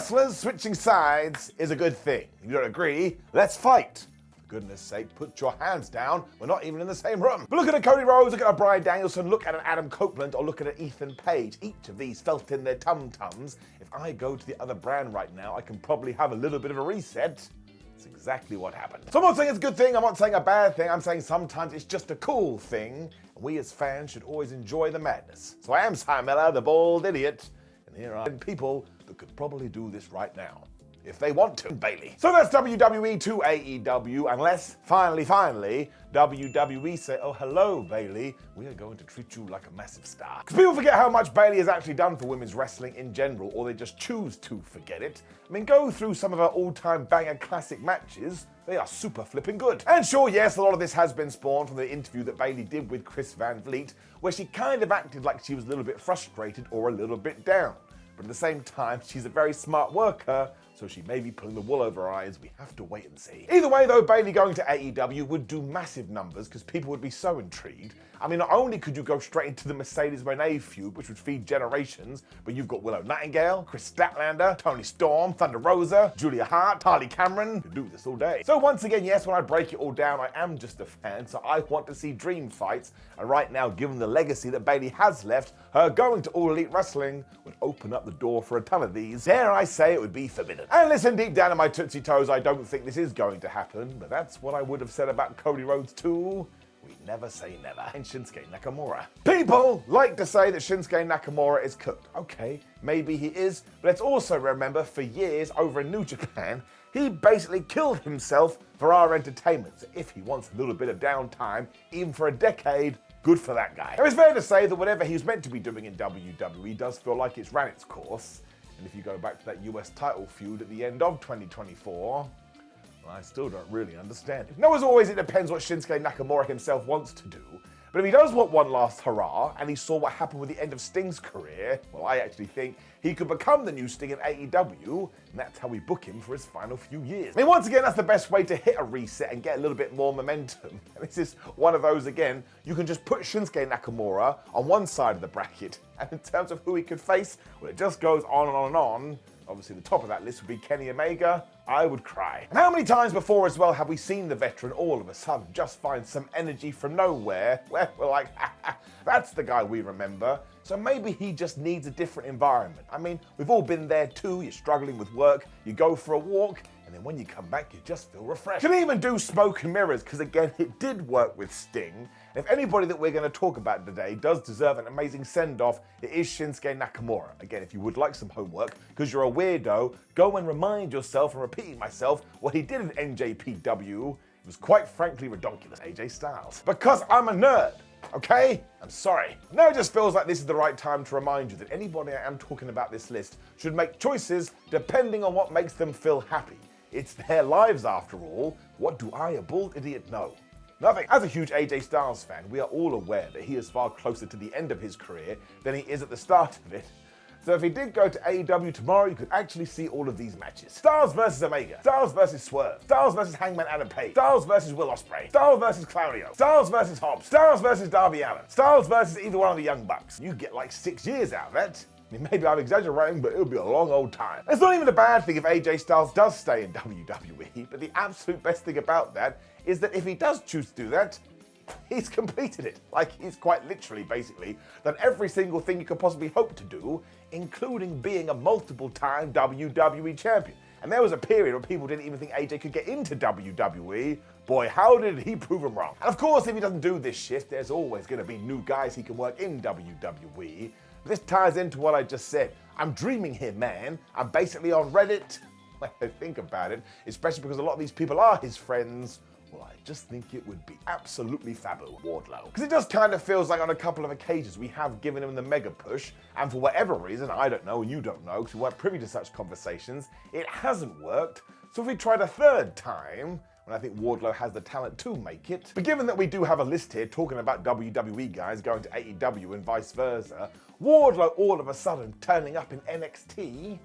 wrestlers switching sides is a good thing. If you don't agree, let's fight. For goodness sake, put your hands down. We're not even in the same room. But look at a Cody Rhodes, look at a Bryan Danielson, look at an Adam Copeland, or look at an Ethan Page. Each of these felt in their tum-tums. If I go to the other brand right now, I can probably have a little bit of a reset. That's exactly what happened. So I'm not saying it's a good thing, I'm not saying a bad thing, I'm saying sometimes it's just a cool thing. And we as fans should always enjoy the madness. So I am Simon Miller, the bald idiot. And here are people that could probably do this right now, if they want to. Bayley. So that's WWE to AEW, unless, finally, WWE say, oh, hello, Bayley. We are going to treat you like a massive star. Because people forget how much Bayley has actually done for women's wrestling in general, or they just choose to forget it. I mean, go through some of her all-time banger classic matches. They are super flipping good. And sure, yes, a lot of this has been spawned from the interview that Bayley did with Chris Van Vliet, where she kind of acted like she was a little bit frustrated or a little bit down. But at the same time, she's a very smart worker, so she may be pulling the wool over her eyes. We have to wait and see. Either way, though, Bayley going to AEW would do massive numbers because people would be so intrigued. I mean, not only could you go straight into the Mercedes-Moné feud, which would feed generations, but you've got Willow Nightingale, Chris Statlander, Toni Storm, Thunder Rosa, Julia Hart, Harley Cameron. You could do this all day. So once again, yes, when I break it all down, I am just a fan, so I want to see dream fights. And right now, given the legacy that Bayley has left, her going to All Elite Wrestling would open up the door for a ton of these. Dare I say it would be forbidden. And listen, deep down in my Tootsie Toes, I don't think this is going to happen, but that's what I would have said about Cody Rhodes too. We never say never. And Shinsuke Nakamura. People like to say that Shinsuke Nakamura is cooked. Okay, maybe he is, but let's also remember for years over in New Japan, he basically killed himself for our entertainment. So if he wants a little bit of downtime, even for a decade, good for that guy. Now, it's fair to say that whatever he was meant to be doing in WWE does feel like it's ran its course. And if you go back to that US title feud at the end of 2024, well, I still don't really understand it. Now, as always, it depends what Shinsuke Nakamura himself wants to do. But if he does want one last hurrah, and he saw what happened with the end of Sting's career, well, I actually think he could become the new Sting in AEW, and that's how we book him for his final few years. I mean, once again, that's the best way to hit a reset and get a little bit more momentum. And this is one of those, again, you can just put Shinsuke Nakamura on one side of the bracket, and in terms of who he could face, well, it just goes on and on and on. Obviously, the top of that list would be Kenny Omega. I would cry. And how many times before as well have we seen the veteran all of a sudden just find some energy from nowhere where we're like, that's the guy we remember. So maybe he just needs a different environment. I mean, we've all been there too. You're struggling with work, you go for a walk, and then when you come back, you just feel refreshed. You can even do smoke and mirrors, because again, it did work with Sting. And if anybody that we're going to talk about today does deserve an amazing send-off, it is Shinsuke Nakamura. Again, if you would like some homework, because you're a weirdo, go and remind yourself, and repeating myself, what he did in NJPW was quite frankly redonkulous. AJ Styles. Because I'm a nerd. Okay? I'm sorry. Now it just feels like this is the right time to remind you that anybody I am talking about this list should make choices depending on what makes them feel happy. It's their lives after all. What do I, a bald idiot, know? Nothing. As a huge AJ Styles fan, we are all aware that he is far closer to the end of his career than he is at the start of it. So if he did go to AEW tomorrow, you could actually see all of these matches. Styles versus Omega. Styles versus Swerve. Styles versus Hangman Adam Page. Styles versus Will Ospreay. Styles versus Claudio. Styles versus Hobbs. Styles versus Darby Allin. Styles versus either one of the Young Bucks. You get like 6 years out of that. I mean, maybe I'm exaggerating, but it'll be a long old time. It's not even a bad thing if AJ Styles does stay in WWE, but the absolute best thing about that is that if he does choose to do that, he's completed it. Like, he's quite literally, basically, done every single thing you could possibly hope to do, including being a multiple-time WWE champion. And there was a period where people didn't even think AJ could get into WWE. Boy, how did he prove them wrong? And of course, if he doesn't do this shift, there's always going to be new guys he can work in WWE. This ties into what I just said. I'm dreaming here, man. I'm basically on Reddit. When I think about it, especially because a lot of these people are his friends, well, I just think it would be absolutely fabulous, Wardlow. Because it just kind of feels like on a couple of occasions we have given him the mega push, and for whatever reason, I don't know, and you don't know, because we weren't privy to such conversations, it hasn't worked. So if we tried a third time, and I think Wardlow has the talent to make it. But given that we do have a list here talking about WWE guys going to AEW and vice versa, Wardlow all of a sudden turning up in NXT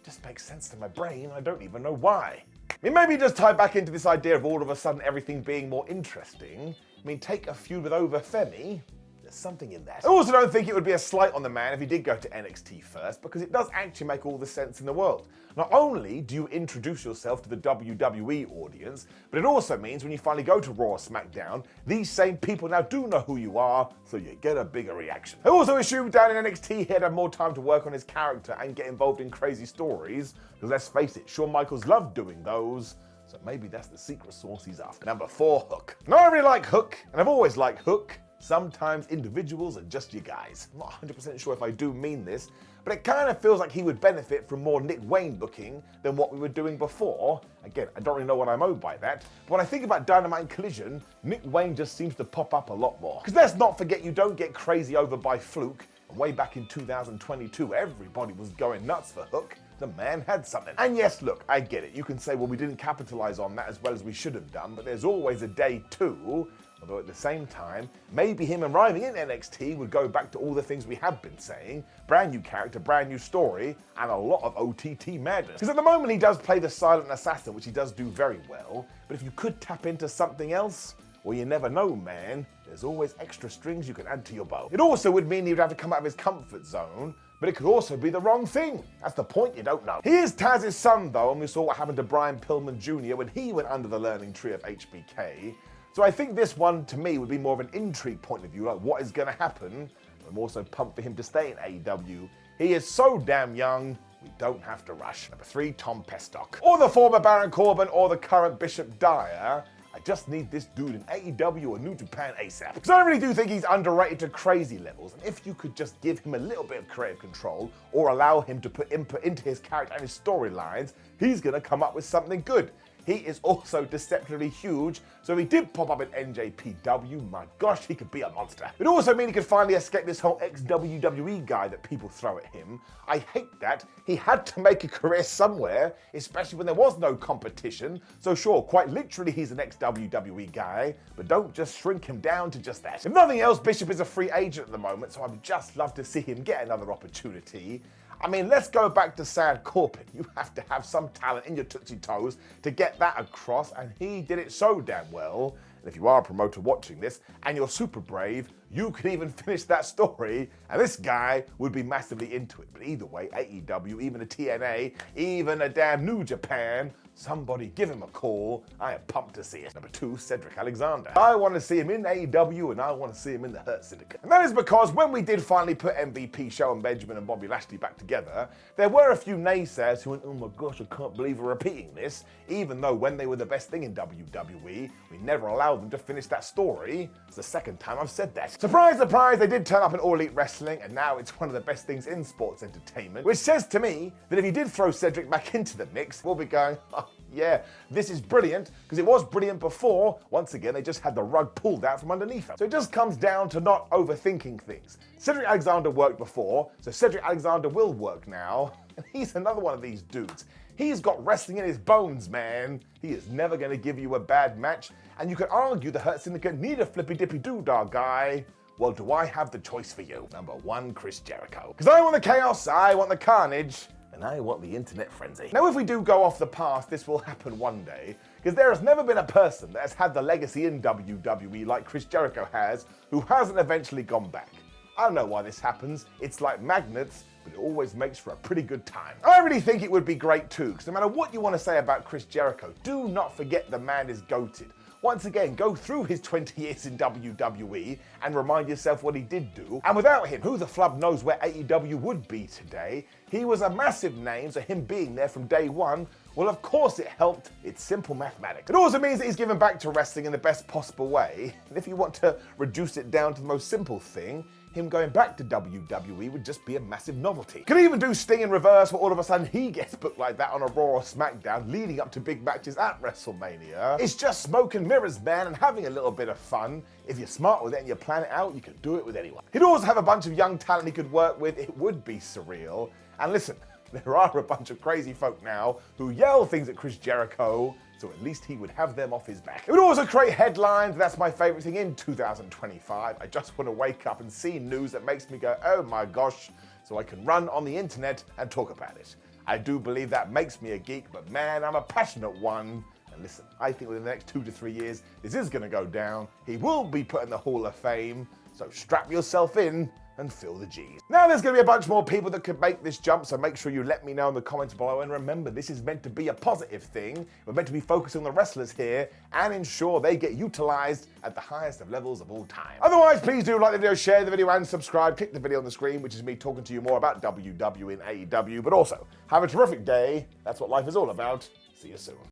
just makes sense to my brain. I don't even know why. I mean, maybe just tie back into this idea of all of a sudden everything being more interesting. I mean, take a feud with Over Femi. There's something in that. I also don't think it would be a slight on the man if he did go to NXT first, because it does actually make all the sense in the world. Not only do you introduce yourself to the WWE audience, but it also means when you finally go to Raw or SmackDown, these same people now do know who you are, so you get a bigger reaction. I also assume down in NXT he'd have more time to work on his character and get involved in crazy stories, because let's face it, Shawn Michaels loved doing those. So maybe that's the secret sauce he's after. Number 4, Hook. Now I really like Hook, and I've always liked Hook. Sometimes individuals are just your guys. I'm not 100% sure if I do mean this, but it kind of feels like he would benefit from more Nick Wayne booking than what we were doing before. Again, I don't really know what I'm owed by that, but when I think about Dynamite and Collision, Nick Wayne just seems to pop up a lot more. Because let's not forget, you don't get crazy over by fluke. And way back in 2022, everybody was going nuts for Hook. The man had something. And yes, look, I get it. You can say, well, we didn't capitalize on that as well as we should have done, but there's always a day two. Although at the same time, maybe him arriving in NXT would go back to all the things we have been saying. Brand new character, brand new story, and a lot of OTT madness. Because at the moment he does play the silent assassin, which he does do very well. But if you could tap into something else, well, you never know, man. There's always extra strings you can add to your bow. It also would mean he would have to come out of his comfort zone, but it could also be the wrong thing. That's the point, you don't know. He is Taz's son, though, and we saw what happened to Brian Pillman Jr. when he went under the learning tree of HBK. So I think this one, to me, would be more of an intrigue point of view, like what is going to happen. I'm also pumped for him to stay in AEW. He is so damn young, we don't have to rush. Number 3, Tom Pestock. Or the former Baron Corbin, or the current Bishop Dyer. I just need this dude in AEW or New Japan ASAP. Because I really do think he's underrated to crazy levels, and if you could just give him a little bit of creative control, or allow him to put input into his character and his storylines, he's going to come up with something good. He is also deceptively huge, so if he did pop up in NJPW, my gosh, he could be a monster. It also means he could finally escape this whole ex-WWE guy that people throw at him. I hate that. He had to make a career somewhere, especially when there was no competition. So sure, quite literally he's an ex-WWE guy, but don't just shrink him down to just that. If nothing else, Bishop is a free agent at the moment, so I'd just love to see him get another opportunity. I mean, let's go back to Sad Corbin. You have to have some talent in your Tootsie Toes to get that across, and he did it so damn well. And if you are a promoter watching this, and you're super brave, you could even finish that story, and this guy would be massively into it. But either way, AEW, even a TNA, even a damn New Japan, somebody give him a call. I am pumped to see it. Number 2, Cedric Alexander. I want to see him in AEW, and I want to see him in the Hurt Syndicate. And that is because when we did finally put MVP, Shelton Benjamin, and Bobby Lashley back together, there were a few naysayers who went, oh my gosh, I can't believe we're repeating this, even though when they were the best thing in WWE, we never allowed them to finish that story. It's the second time I've said that. Surprise, surprise, they did turn up in All Elite Wrestling, and now it's one of the best things in sports entertainment, which says to me that if you did throw Cedric back into the mix, we'll be going, oh, yeah, this is brilliant, because it was brilliant before. Once again, they just had the rug pulled out from underneath them. So it just comes down to not overthinking things. Cedric Alexander worked before, so Cedric Alexander will work now, and he's another one of these dudes. He's got wrestling in his bones, man. He is never going to give you a bad match, and you could argue the Hurt Syndicate need a flippy-dippy-doo-dah guy. Well, do I have the choice for you? Number 1, Chris Jericho. Because I want the chaos, I want the carnage, and I want the internet frenzy. Now, if we do go off the past, this will happen one day, because there has never been a person that has had the legacy in WWE like Chris Jericho has, who hasn't eventually gone back. I don't know why this happens. It's like magnets, but it always makes for a pretty good time. I really think it would be great too, because no matter what you want to say about Chris Jericho, do not forget the man is GOATed. Once again, go through his 20 years in WWE and remind yourself what he did do. And without him, who the flub knows where AEW would be today? He was a massive name, so him being there from day one, well, of course it helped. It's simple mathematics. It also means that he's given back to wrestling in the best possible way. And if you want to reduce it down to the most simple thing, him going back to WWE would just be a massive novelty. Could even do Sting in reverse, where all of a sudden he gets booked like that on a Raw or SmackDown, leading up to big matches at WrestleMania. It's just smoke and mirrors, man, and having a little bit of fun. If you're smart with it and you plan it out, you can do it with anyone. He'd also have a bunch of young talent he could work with. It would be surreal. And listen, there are a bunch of crazy folk now who yell things at Chris Jericho, so at least he would have them off his back. It would also create headlines. That's my favorite thing in 2025. I just want to wake up and see news that makes me go, oh my gosh, so I can run on the internet and talk about it. I do believe that makes me a geek, but man, I'm a passionate one. And listen, I think within the next 2 to 3 years, this is going to go down. He will be put in the Hall of Fame. So strap yourself in and feel the G's. Now there's going to be a bunch more people that could make this jump, so make sure you let me know in the comments below. And remember, this is meant to be a positive thing. We're meant to be focusing on the wrestlers here and ensure they get utilized at the highest of levels of all time. Otherwise, please do like the video, share the video, and subscribe. Click the video on the screen, which is me talking to you more about WWE and AEW. But also, have a terrific day. That's what life is all about. See you soon.